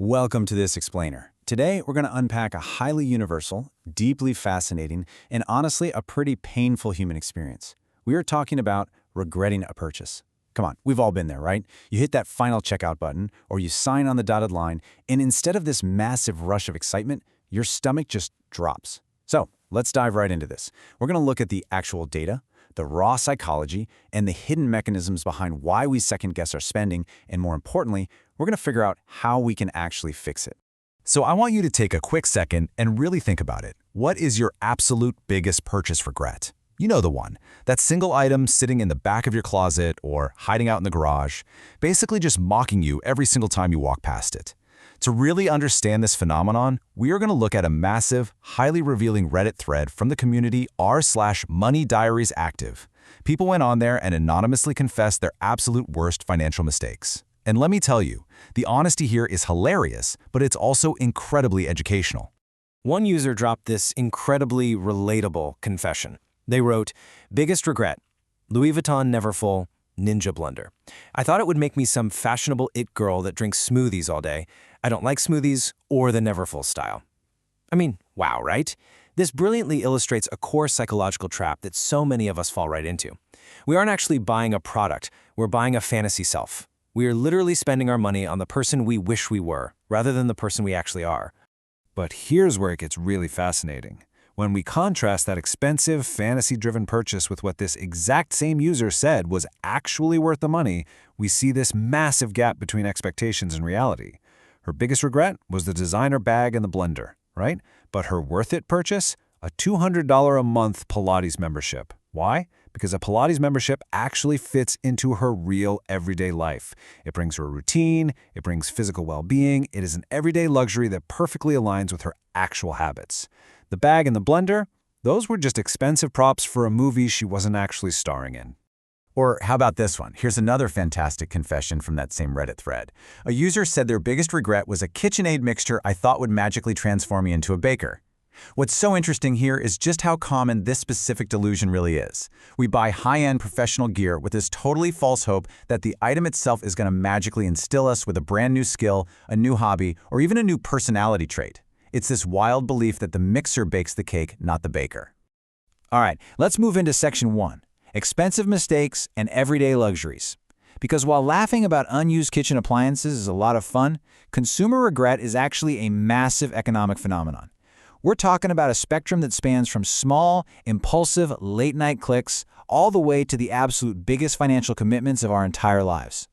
Welcome to this explainer. Today, we're going to unpack a highly universal, deeply fascinating, and honestly a pretty painful human experience. We are talking about regretting a purchase. Come on, we've all been there, right? You hit that final checkout button, or you sign on the dotted line, and instead of this massive rush of excitement, your stomach just drops. So, let's dive right into this. We're going to look at the actual data, the raw psychology, and the hidden mechanisms behind why we second-guess our spending, and more importantly, we're going to figure out how we can actually fix it. So I want you to take a quick second and really think about it. What is your absolute biggest purchase regret? You know the one. That single item sitting in the back of your closet or hiding out in the garage, basically just mocking you every single time you walk past it. To really understand this phenomenon, we are going to look at a massive, highly revealing Reddit thread from the community r/MoneyDiariesActive. People went on there and anonymously confessed their absolute worst financial mistakes. And let me tell you, the honesty here is hilarious, but it's also incredibly educational. One user dropped this incredibly relatable confession. They wrote, "Biggest regret, Louis Vuitton Neverfull Ninja Blender. I thought it would make me some fashionable it girl that drinks smoothies all day. I don't like smoothies or the Neverfull style." I mean, wow, right? This brilliantly illustrates a core psychological trap that so many of us fall right into. We aren't actually buying a product, we're buying a fantasy self. We are literally spending our money on the person we wish we were, rather than the person we actually are. But here's where it gets really fascinating. When we contrast that expensive, fantasy-driven purchase with what this exact same user said was actually worth the money, we see this massive gap between expectations and reality. Her biggest regret was the designer bag and the blender, right? But her worth-it purchase? A $200 a month Pilates membership. Why? Because a Pilates membership actually fits into her real everyday life. It brings her a routine, it brings physical well-being, it is an everyday luxury that perfectly aligns with her actual habits. The bag and the blender, those were just expensive props for a movie she wasn't actually starring in. Or how about this one? Here's another fantastic confession from that same Reddit thread. A user said their biggest regret was a KitchenAid mixture I thought would magically transform me into a baker. What's so interesting here is just how common this specific delusion really is. We buy high-end professional gear with this totally false hope that the item itself is going to magically instill us with a brand new skill, a new hobby, or even a new personality trait. It's this wild belief that the mixer bakes the cake, not the baker. All right, let's move into section 1, expensive mistakes and everyday luxuries. Because while laughing about unused kitchen appliances is a lot of fun, consumer regret is actually a massive economic phenomenon. We're talking about a spectrum that spans from small, impulsive, late-night clicks all the way to the absolute biggest financial commitments of our entire lives.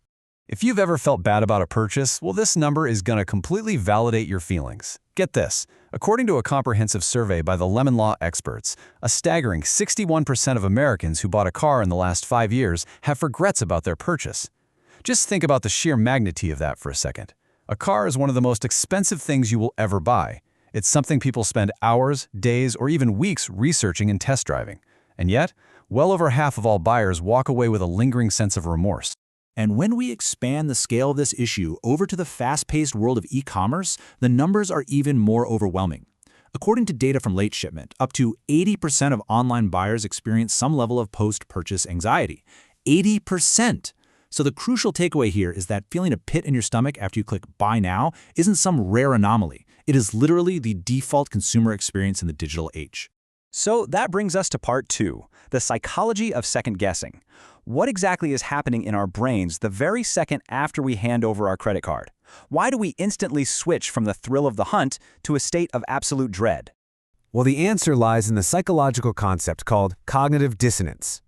If you've ever felt bad about a purchase, well, this number is going to completely validate your feelings. Get this. According to a comprehensive survey by the Lemon Law experts, a staggering 61% of Americans who bought a car in the last 5 years have regrets about their purchase. Just think about the sheer magnitude of that for a second. A car is one of the most expensive things you will ever buy. It's something people spend hours, days, or even weeks researching and test driving. And yet, well over half of all buyers walk away with a lingering sense of remorse. And when we expand the scale of this issue over to the fast-paced world of e-commerce, the numbers are even more overwhelming. According to data from Late Shipment, up to 80% of online buyers experience some level of post-purchase anxiety. 80%! So the crucial takeaway here is that feeling a pit in your stomach after you click Buy Now isn't some rare anomaly. It is literally the default consumer experience in the digital age. So that brings us to part 2, the psychology of second guessing. What exactly is happening in our brains the very second after we hand over our credit card? Why do we instantly switch from the thrill of the hunt to a state of absolute dread? Well, the answer lies in the psychological concept called cognitive dissonance.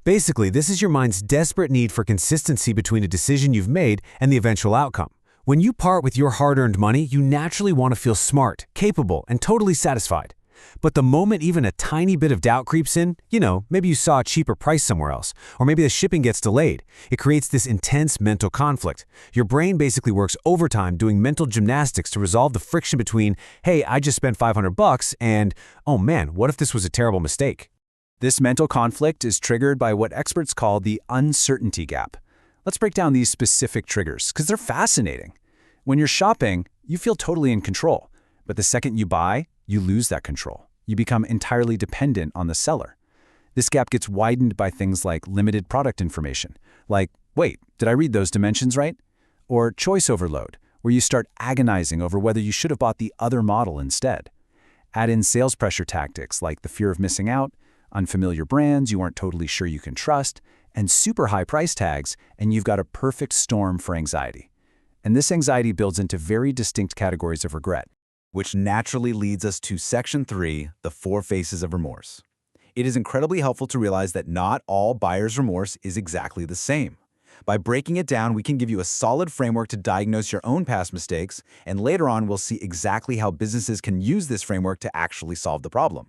Basically, this is your mind's desperate need for consistency between a decision you've made and the eventual outcome. When you part with your hard-earned money, you naturally want to feel smart, capable, and totally satisfied. But the moment even a tiny bit of doubt creeps in, maybe you saw a cheaper price somewhere else, or maybe the shipping gets delayed, it creates this intense mental conflict. Your brain basically works overtime doing mental gymnastics to resolve the friction between, hey, I just spent $500 and, oh man, what if this was a terrible mistake? This mental conflict is triggered by what experts call the uncertainty gap. Let's break down these specific triggers, because they're fascinating. When you're shopping, you feel totally in control. But the second you buy, you lose that control. You become entirely dependent on the seller. This gap gets widened by things like limited product information. Like, wait, did I read those dimensions right? Or choice overload, where you start agonizing over whether you should have bought the other model instead. Add in sales pressure tactics like the fear of missing out, unfamiliar brands you aren't totally sure you can trust, and super high price tags, and you've got a perfect storm for anxiety. And this anxiety builds into very distinct categories of regret. Which naturally leads us to Section 3, the 4 Faces of Remorse. It is incredibly helpful to realize that not all buyer's remorse is exactly the same. By breaking it down, we can give you a solid framework to diagnose your own past mistakes, and later on we'll see exactly how businesses can use this framework to actually solve the problem.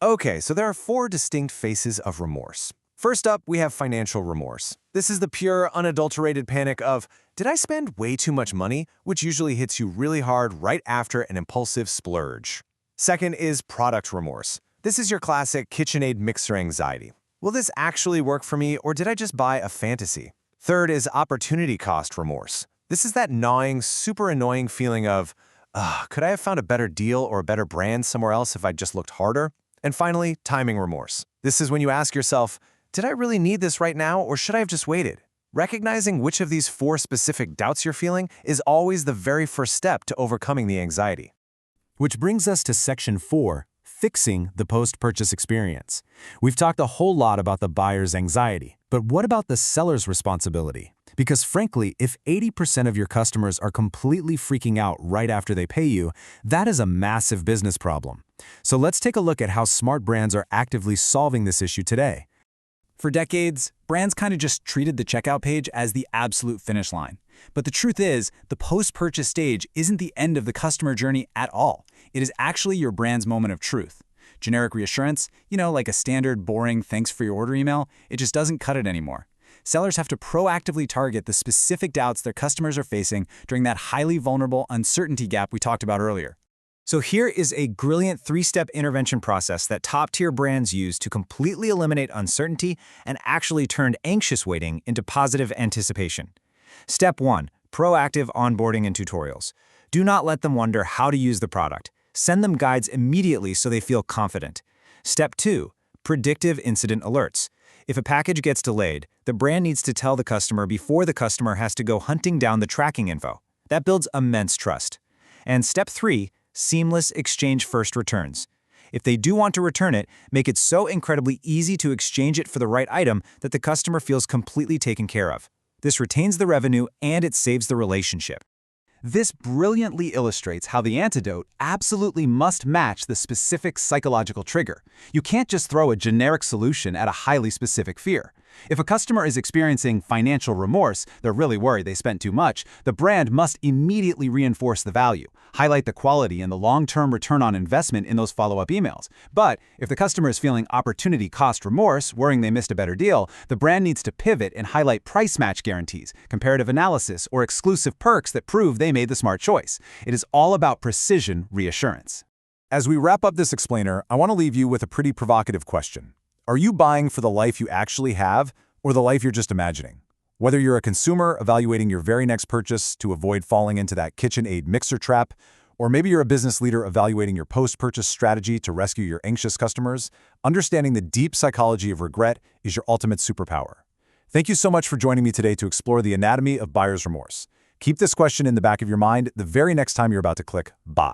Okay, so there are 4 distinct faces of remorse. First up, we have financial remorse. This is the pure, unadulterated panic of, did I spend way too much money? Which usually hits you really hard right after an impulsive splurge. Second is product remorse. This is your classic KitchenAid mixer anxiety. Will this actually work for me, or did I just buy a fantasy? Third is opportunity cost remorse. This is that gnawing, super annoying feeling of, could I have found a better deal or a better brand somewhere else if I just looked harder? And finally, timing remorse. This is when you ask yourself, did I really need this right now, or should I have just waited? Recognizing which of these 4 specific doubts you're feeling is always the very first step to overcoming the anxiety. Which brings us to Section 4, fixing the post-purchase experience. We've talked a whole lot about the buyer's anxiety, but what about the seller's responsibility? Because frankly, if 80% of your customers are completely freaking out right after they pay you, that is a massive business problem. So let's take a look at how smart brands are actively solving this issue today. For decades, brands kind of just treated the checkout page as the absolute finish line. But the truth is, the post-purchase stage isn't the end of the customer journey at all. It is actually your brand's moment of truth. Generic reassurance, like a standard, boring thanks for your order email, it just doesn't cut it anymore. Sellers have to proactively target the specific doubts their customers are facing during that highly vulnerable uncertainty gap we talked about earlier. So here is a brilliant 3-step intervention process that top-tier brands use to completely eliminate uncertainty and actually turn anxious waiting into positive anticipation. Step 1. Proactive onboarding and tutorials. Do not let them wonder how to use the product. Send them guides immediately so they feel confident. Step 2. Predictive incident alerts. If a package gets delayed, the brand needs to tell the customer before the customer has to go hunting down the tracking info. That builds immense trust. And Step 3. Seamless exchange first returns. If they do want to return it, make it so incredibly easy to exchange it for the right item that the customer feels completely taken care of. This retains the revenue and it saves the relationship. This brilliantly illustrates how the antidote absolutely must match the specific psychological trigger. You can't just throw a generic solution at a highly specific fear. If a customer is experiencing financial remorse, they're really worried they spent too much, the brand must immediately reinforce the value, highlight the quality and the long-term return on investment in those follow-up emails. But if the customer is feeling opportunity cost remorse, worrying they missed a better deal, the brand needs to pivot and highlight price match guarantees, comparative analysis, or exclusive perks that prove they made the smart choice. It is all about precision reassurance. As we wrap up this explainer, I want to leave you with a pretty provocative question. Are you buying for the life you actually have, or the life you're just imagining? Whether you're a consumer evaluating your very next purchase to avoid falling into that KitchenAid mixer trap, or maybe you're a business leader evaluating your post-purchase strategy to rescue your anxious customers, understanding the deep psychology of regret is your ultimate superpower. Thank you so much for joining me today to explore the anatomy of buyer's remorse. Keep this question in the back of your mind the very next time you're about to click buy.